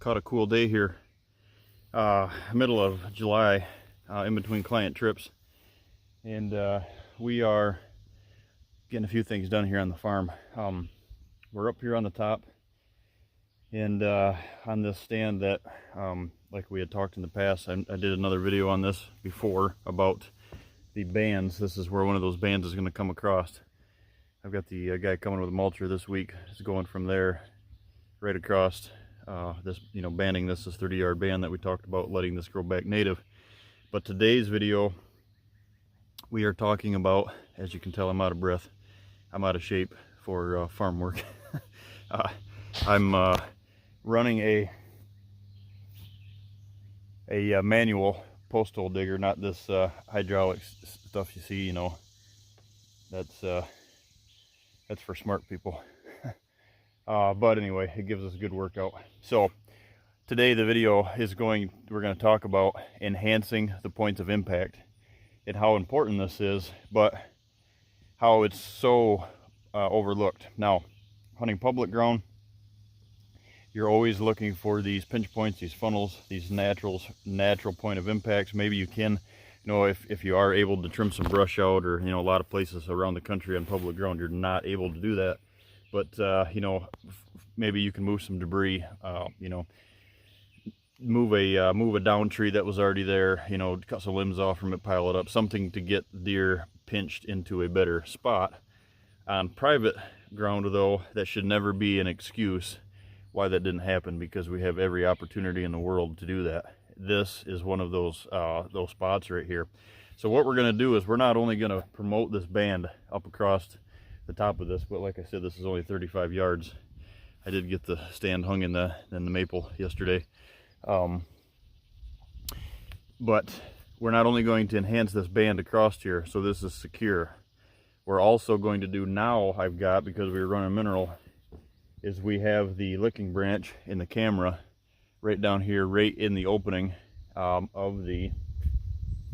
caught a cool day here, middle of July, in between client trips, and we are getting a few things done here on the farm. We're up here on the top, and on this stand that, like we had talked in the past, I did another video on this before about the bands. This is where one of those bands is going to come across. I've got the guy coming with a mulcher this week. It's going from there right across. This, banding this 30-yard band that we talked about, letting this grow back native. But today's video, we are talking about, as you can tell, I'm out of breath. I'm out of shape for farm work. I'm running a manual post hole digger, not this hydraulic stuff you see. That's for smart people. But anyway, it gives us a good workout. So today the video is we're going to talk about enhancing the points of impact and how important this is, but how it's so overlooked. Now, hunting public ground, you're always looking for these pinch points, these funnels, these natural point of impacts. Maybe you can, if you are able to trim some brush out, or a lot of places around the country on public ground you're not able to do that. But maybe you can move some debris, move a down tree that was already there, cut some limbs off from it, pile it up, something to get deer pinched into a better spot. On private ground, though, that should never be an excuse why that didn't happen, because we have every opportunity in the world to do that. This is one of those spots right here. So what we're going to do is we're not only going to promote this band up across the top of this, but like I said, this is only 35 yards. I did get the stand hung in the maple yesterday. But we're not only going to enhance this band across here, so this is secure. We're also going to do now, I've got, because we were running mineral, is we have the licking branch in the camera right down here, right in the opening of the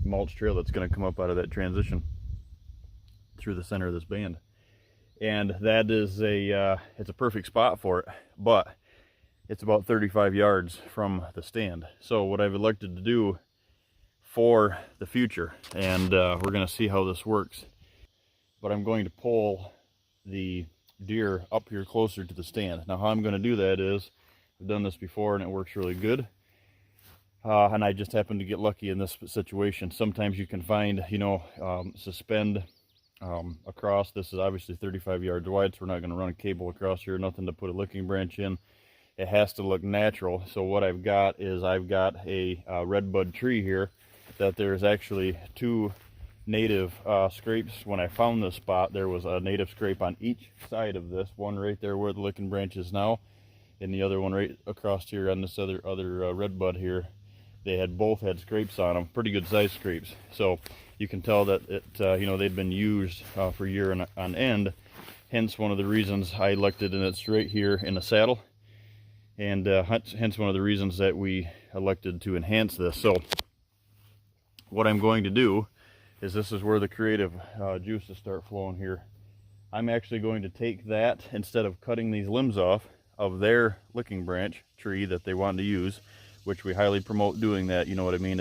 mulch trail that's going to come up out of that transition through the center of this band. And that is it's a perfect spot for it, but it's about 35 yards from the stand. So what I've elected to do for the future, and we're going to see how this works, but I'm going to pull the deer up here closer to the stand. Now, how I'm going to do that is, I've done this before and it works really good. And I just happened to get lucky in this situation. Sometimes you can find, suspend across. This is obviously 35 yards wide, so we're not going to run a cable across here, nothing to put a licking branch in. It has to look natural. So what I've got is I've got a redbud tree here that there's actually two native scrapes. When I found this spot, there was a native scrape on each side of this, one right there where the licking branch is now, and the other one right across here on this other redbud here. They both had scrapes on them, pretty good sized scrapes. So you can tell that they'd been used for a year on end. Hence one of the reasons I elected, and it's right here in the saddle, and hence one of the reasons that we elected to enhance this. So what I'm going to do is, this is where the creative juices start flowing here. I'm actually going to take that, instead of cutting these limbs off of their licking branch tree that they want to use, which we highly promote doing that. You know what I mean?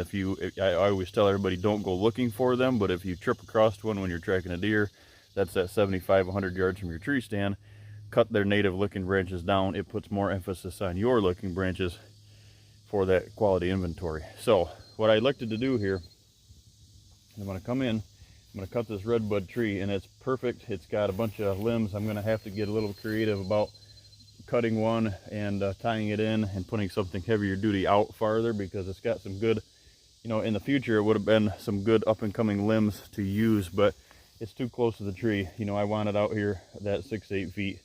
I always tell everybody, don't go looking for them, but if you trip across one when you're tracking a deer, that's at 75, 100 yards from your tree stand, cut their native licking branches down. It puts more emphasis on your licking branches for that quality inventory. So what I elected to do here, I'm going to come in, I'm going to cut this redbud tree, and it's perfect. It's got a bunch of limbs. I'm going to have to get a little creative about cutting one and tying it in and putting something heavier duty out farther, because it's got some good, in the future it would have been some good up and coming limbs to use, but it's too close to the tree. I want it out here, that 6-8 feet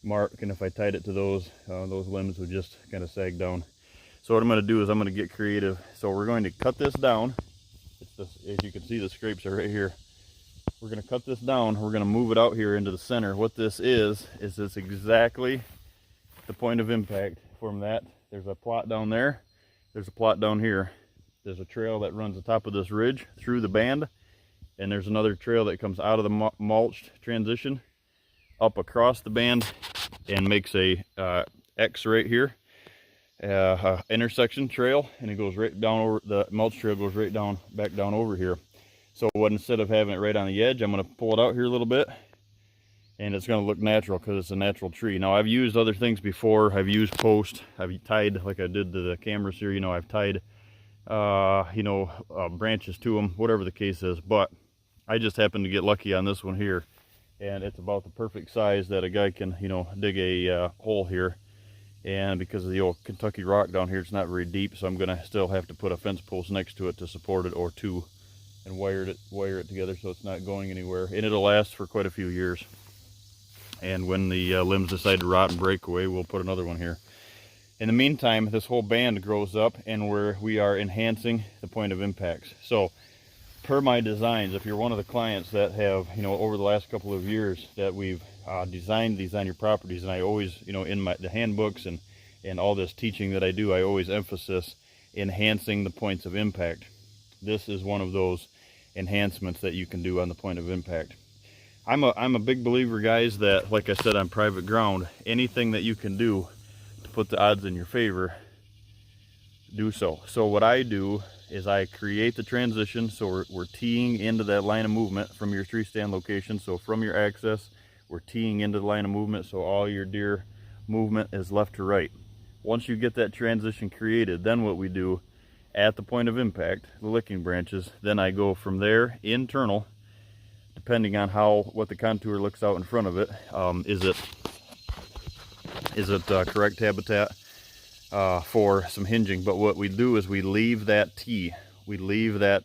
mark, and if I tied it to those limbs would just kind of sag down. So what I'm going to do is I'm going to get creative. So we're going to cut this down. As you can see, the scrapes are right here. We're going to cut this down. We're going to move it out here into the center. What this is it's exactly the point of impact from that. There's a plot down there. There's a plot down here. There's a trail that runs the top of this ridge through the band, and there's another trail that comes out of the mulched transition up across the band and makes a X right here. intersection trail, and it goes right down over, the mulch trail goes right down, back down over here. So what, instead of having it right on the edge, I'm going to pull it out here a little bit, and it's going to look natural because it's a natural tree. Now, I've used other things before. I've used post. I've tied, like I did to the cameras here, you know, I've tied, branches to them, whatever the case is. But I just happened to get lucky on this one here, and it's about the perfect size that a guy can, you know, dig a hole here. And because of the old Kentucky rock down here, it's not very deep, so I'm going to still have to put a fence post next to it to support it, or two, and wire it together so it's not going anywhere. And it'll last for quite a few years. And when the limbs decide to rot and break away, we'll put another one here. In the meantime, this whole band grows up, and we are enhancing the point of impacts. So per my designs, if you're one of the clients that have, you know, over the last couple of years that we've designed these on your properties, and I always, you know, in the handbooks and all this teaching that I do, I always emphasize enhancing the points of impact. This is one of those enhancements that you can do on the point of impact. I'm a big believer, guys, that, like I said, on private ground, anything that you can do to put the odds in your favor, do so. So what I do is I create the transition, so we're teeing into that line of movement from your tree stand location. So from your access, we're teeing into the line of movement, so all your deer movement is left to right. Once you get that transition created, then what we do at the point of impact, the licking branches, then I go from there internal, depending on what the contour looks out in front of it. Is it correct habitat for some hinging? But what we do is we leave that tee, we leave that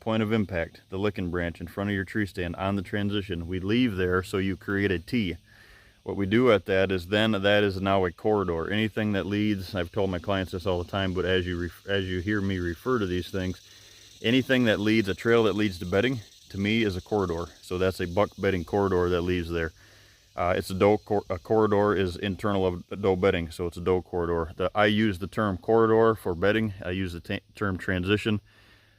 point of impact, the licking branch in front of your tree stand on the transition. We leave there so you create a tee. What we do at that is then that is now a corridor. Anything that leads, I've told my clients this all the time, but as you hear me refer to these things, anything that leads, a trail that leads to bedding, to me is a corridor. So that's a buck bedding corridor that leaves there. It's a corridor is internal of doe bedding, so it's a doe corridor. I use the term corridor for bedding. I use the term transition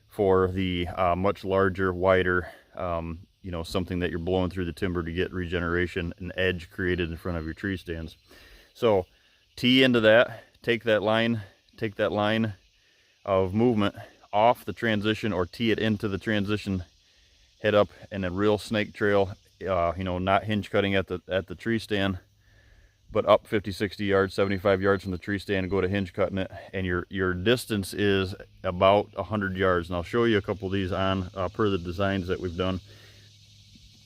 for the much larger, wider, you know, something that you're blowing through the timber to get regeneration, an edge created in front of your tree stands. So tee into that, take that line of movement off the transition, or tee it into the transition, head up in a real snake trail, you know, not hinge cutting at the tree stand, but up 50, 60 yards, 75 yards from the tree stand, and go to hinge cutting it. And your distance is about 100 yards. And I'll show you a couple of these on per the designs that we've done.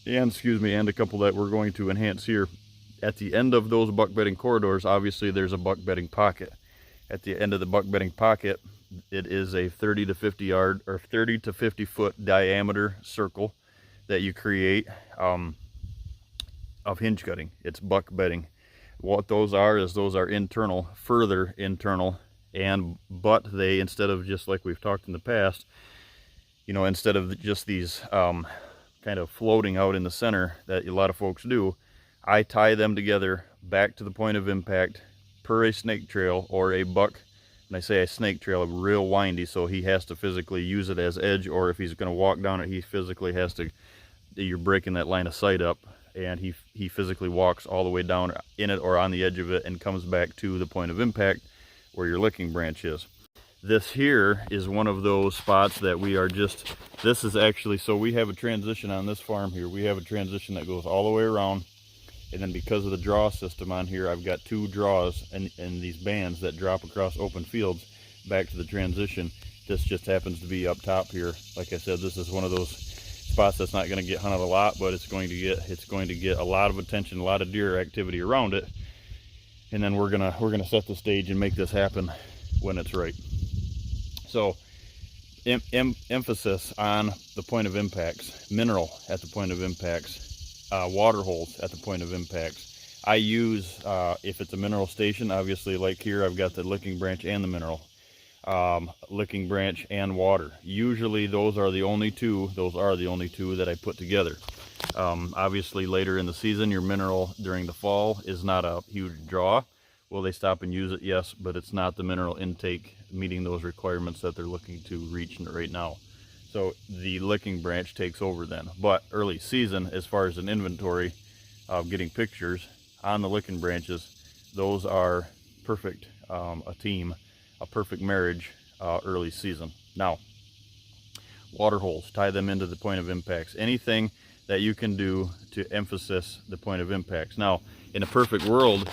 And a couple that we're going to enhance here. At the end of those buck bedding corridors, obviously there's a buck bedding pocket. At the end of the buck bedding pocket, it is a 30 to 50 yard or 30 to 50 foot diameter circle that you create of hinge cutting. It's buck bedding. What those are is those are internal, further internal, but they, instead of just like we've talked in the past, you know, instead of just these kind of floating out in the center that a lot of folks do, I tie them together back to the point of impact per a snake trail or a buck. And I say a snake trail, real windy, so he has to physically use it as edge, or if he's going to walk down it, he physically has to, you're breaking that line of sight up, and he physically walks all the way down in it or on the edge of it and comes back to the point of impact where your licking branch is. This here is one of those spots that we are just, this is actually, so we have a transition on this farm here. We have a transition that goes all the way around, and then because of the draw system on here, I've got two draws and these bands that drop across open fields back to the transition. This just happens to be up top here. Like I said, this is one of those spots that's not going to get hunted a lot, but it's going to get a lot of attention, a lot of deer activity around it. And then we're gonna set the stage and make this happen when it's right. So emphasis on the point of impacts, mineral at the point of impacts, water holes at the point of impacts. I use, if it's a mineral station, obviously like here, I've got the licking branch and the mineral, licking branch and water. Usually those are the only two that I put together. Obviously later in the season, your mineral during the fall is not a huge draw. Will they stop and use it? Yes, but it's not the mineral intake meeting those requirements that they're looking to reach right now. So the licking branch takes over then. But early season, as far as an inventory of getting pictures on the licking branches, those are perfect a team, a perfect marriage early season. Now, water holes, tie them into the point of impacts. Anything that you can do to emphasize the point of impacts. Now, in a perfect world,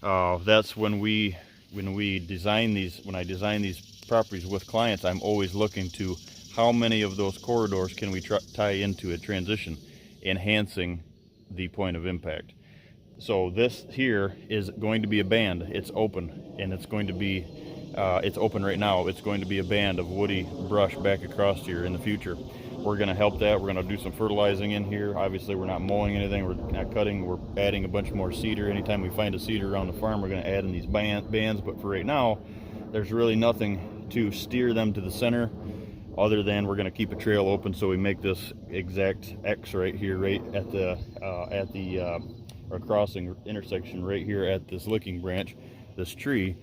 that's when I design these properties with clients, I'm always looking to how many of those corridors can we tie into a transition, enhancing the point of impact. So this here is going to be a band. It's open, and it's going to be it's open right now. It's going to be a band of woody brush back across here in the future. We're going to help that. We're going to do some fertilizing in here. Obviously, we're not mowing anything. We're not cutting. We're adding a bunch more cedar. Anytime we find a cedar around the farm, we're going to add in these bands. But for right now, there's really nothing to steer them to the center, other than we're going to keep a trail open, so we make this exact X right here, right at the crossing intersection right here at this licking branch, this tree.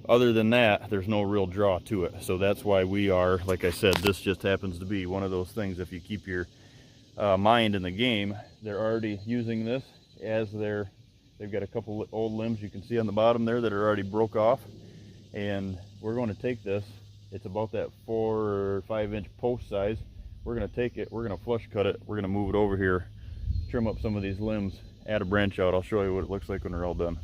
Other than that, there's no real draw to it. So that's why we are, like I said, this just happens to be one of those things. If you keep your mind in the game, they're already using this as they've got a couple old limbs you can see on the bottom there that are already broke off, and we're going to take this. It's about that 4 or 5 inch post size. We're going to take it, we're going to flush cut it, we're going to move it over here, trim up some of these limbs, add a branch out. I'll show you what it looks like when they're all done.